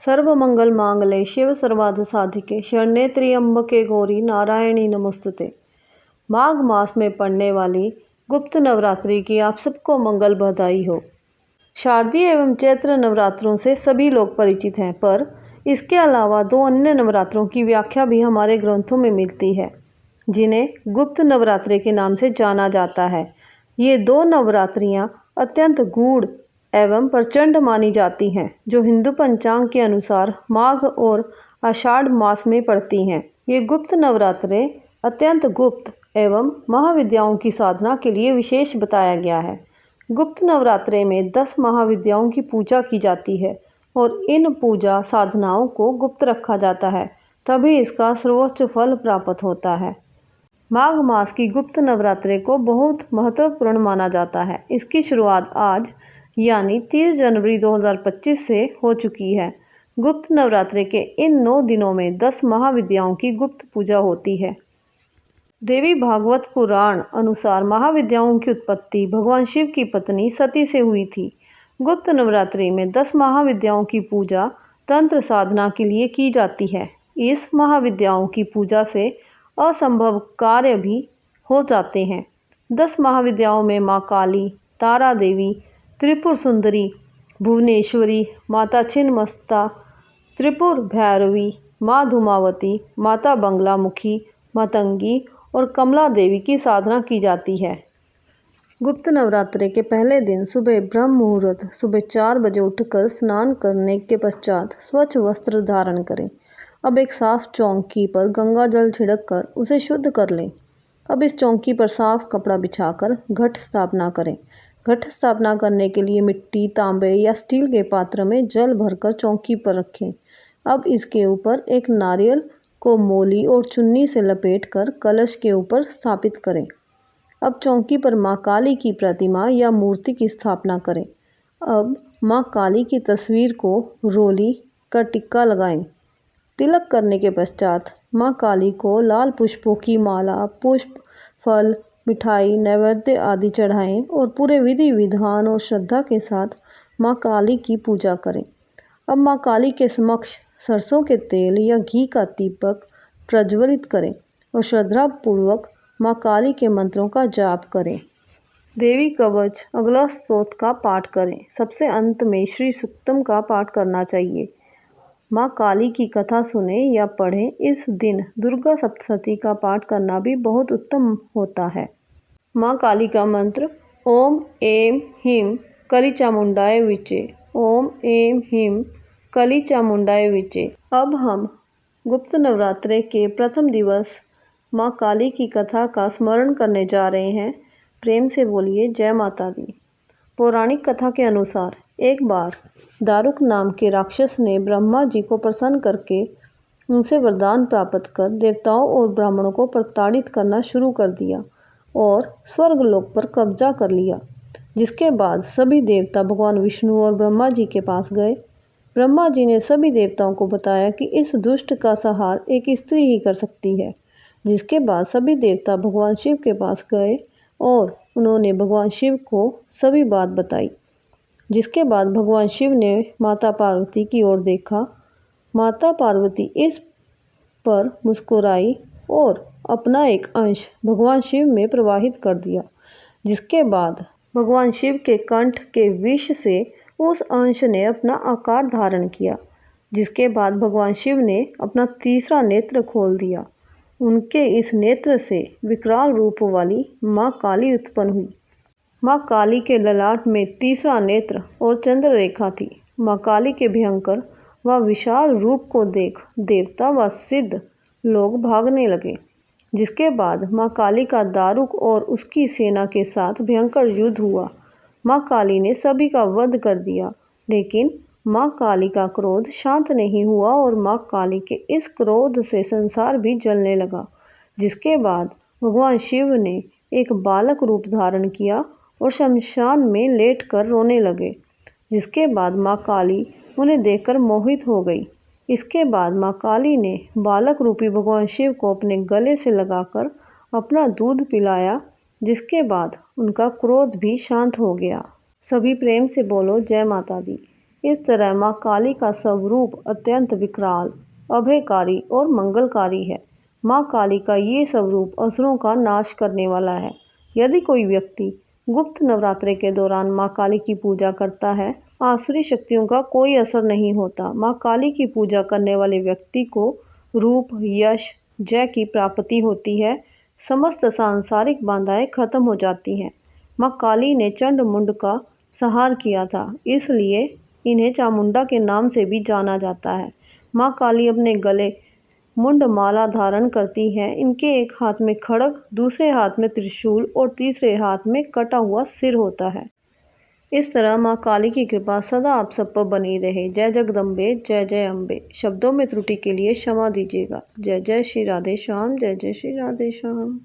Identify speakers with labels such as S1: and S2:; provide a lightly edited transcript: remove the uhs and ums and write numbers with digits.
S1: सर्वमंगल मांगल्ये शिव सर्वार्थ साधिके शरण्ये त्र्यंबके गौरी नारायणी नमोस्तुते। माघ मास में पड़ने वाली गुप्त नवरात्रि की आप सबको मंगल बधाई हो। शारदीय एवं चैत्र नवरात्रों से सभी लोग परिचित हैं, पर इसके अलावा दो अन्य नवरात्रों की व्याख्या भी हमारे ग्रंथों में मिलती है, जिन्हें गुप्त नवरात्रि के नाम से जाना जाता है। ये दो नवरात्रियां अत्यंत गूढ़ एवं प्रचंड मानी जाती हैं, जो हिंदू पंचांग के अनुसार माघ और आषाढ़ मास में पड़ती हैं। ये गुप्त नवरात्रे अत्यंत गुप्त एवं महाविद्याओं की साधना के लिए विशेष बताया गया है। गुप्त नवरात्रे में 10 महाविद्याओं की पूजा की जाती है और इन पूजा साधनाओं को गुप्त रखा जाता है, तभी इसका सर्वोच्च फल प्राप्त होता है। माघ मास की गुप्त नवरात्रि को बहुत महत्वपूर्ण माना जाता है। इसकी शुरुआत आज यानी 30 जनवरी 2025 से हो चुकी है। गुप्त नवरात्रि के इन 9 दिनों में 10 महाविद्याओं की गुप्त पूजा होती है। देवी भागवत पुराण अनुसार महाविद्याओं की उत्पत्ति भगवान शिव की पत्नी सती से हुई थी। गुप्त नवरात्रि में 10 महाविद्याओं की पूजा तंत्र साधना के लिए की जाती है। इस महाविद्याओं की पूजा से असंभव कार्य भी हो जाते हैं। 10 महाविद्याओं में माँ काली, तारा देवी, त्रिपुर सुंदरी, भुवनेश्वरी, माता छिन्नमस्ता, त्रिपुर भैरवी, माँ धूमावती, माता बंगलामुखी, मातंगी और कमला देवी की साधना की जाती है। गुप्त नवरात्रि के पहले दिन सुबह ब्रह्म मुहूर्त सुबह 4 बजे उठकर स्नान करने के पश्चात स्वच्छ वस्त्र धारण करें। अब एक साफ चौकी पर गंगा जल छिड़क कर उसे शुद्ध कर लें। अब इस चौकी पर साफ कपड़ा बिछाकर घट स्थापना करें। घट स्थापना करने के लिए मिट्टी, तांबे या स्टील के पात्र में जल भरकर चौकी पर रखें। अब इसके ऊपर एक नारियल को मोली और चुन्नी से लपेटकर कलश के ऊपर स्थापित करें। अब चौकी पर माँ काली की प्रतिमा या मूर्ति की स्थापना करें। अब माँ काली की तस्वीर को रोली का टिक्का लगाएं। तिलक करने के पश्चात माँ काली को लाल पुष्पों की माला, पुष्प, फल, मिठाई, नैवेद्य आदि चढ़ाएं और पूरे विधि विधान और श्रद्धा के साथ माँ काली की पूजा करें। अब माँ काली के समक्ष सरसों के तेल या घी का दीपक प्रज्वलित करें और श्रद्धापूर्वक माँ काली के मंत्रों का जाप करें। देवी कवच अगला स्तोत्र का पाठ करें। सबसे अंत में श्री सूक्तम का पाठ करना चाहिए। माँ काली की कथा सुने या पढ़ें। इस दिन दुर्गा सप्तशती का पाठ करना भी बहुत उत्तम होता है। माँ काली का मंत्र ओम ऐं ह्रीं कली चामुंडाय विचे, ओम ऐं ह्रीं कली चामुंडाय विचे। अब हम गुप्त नवरात्रि के प्रथम दिवस माँ काली की कथा का स्मरण करने जा रहे हैं। प्रेम से बोलिए जय माता दी। पौराणिक कथा के अनुसार एक बार दारुक नाम के राक्षस ने ब्रह्मा जी को प्रसन्न करके उनसे वरदान प्राप्त कर देवताओं और ब्राह्मणों को प्रताड़ित करना शुरू कर दिया और स्वर्गलोक पर कब्जा कर लिया। जिसके बाद सभी देवता भगवान विष्णु और ब्रह्मा जी के पास गए। ब्रह्मा जी ने सभी देवताओं को बताया कि इस दुष्ट का संहार एक स्त्री ही कर सकती है। जिसके बाद सभी देवता भगवान शिव के पास गए और उन्होंने भगवान शिव को सभी बात बताई। जिसके बाद भगवान शिव ने माता पार्वती की ओर देखा। माता पार्वती इस पर मुस्कुराई और अपना एक अंश भगवान शिव में प्रवाहित कर दिया। जिसके बाद भगवान शिव के कंठ के विष से उस अंश ने अपना आकार धारण किया। जिसके बाद भगवान शिव ने अपना तीसरा नेत्र खोल दिया। उनके इस नेत्र से विकराल रूप वाली माँ काली उत्पन्न हुई। माँ काली के ललाट में तीसरा नेत्र और चंद्र रेखा थी। माँ काली के भयंकर व विशाल रूप को देख देवता व सिद्ध लोग भागने लगे। जिसके बाद माँ काली का दारुक और उसकी सेना के साथ भयंकर युद्ध हुआ। माँ काली ने सभी का वध कर दिया, लेकिन माँ काली का क्रोध शांत नहीं हुआ और माँ काली के इस क्रोध से संसार भी जलने लगा। जिसके बाद भगवान शिव ने एक बालक रूप धारण किया और शमशान में लेटकर रोने लगे। जिसके बाद माँ काली उन्हें देखकर मोहित हो गई। इसके बाद माँ काली ने बालक रूपी भगवान शिव को अपने गले से लगाकर अपना दूध पिलाया। जिसके बाद उनका क्रोध भी शांत हो गया। सभी प्रेम से बोलो जय माता दी। इस तरह माँ काली का स्वरूप अत्यंत विकराल, अभयकारी और मंगलकारी है। माँ काली का ये स्वरूप असुरों का नाश करने वाला है। यदि कोई व्यक्ति गुप्त नवरात्रि के दौरान माँ काली की पूजा करता है, आसुरी शक्तियों का कोई असर नहीं होता। माँ काली की पूजा करने वाले व्यक्ति को रूप, यश, जय की प्राप्ति होती है। समस्त सांसारिक बाधाएं खत्म हो जाती हैं। माँ काली ने चंड मुंड का संहार किया था, इसलिए इन्हें चामुंडा के नाम से भी जाना जाता है। माँ काली अपने गले मुंड माला धारण करती हैं। इनके एक हाथ में खड्ग, दूसरे हाथ में त्रिशूल और तीसरे हाथ में कटा हुआ सिर होता है। इस तरह माँ काली की कृपा सदा आप सब पर बनी रहे। जय जगदम्बे, जय जय अम्बे। शब्दों में त्रुटि के लिए क्षमा दीजिएगा। जय जय श्री राधे श्याम, जय जय श्री राधे श्याम।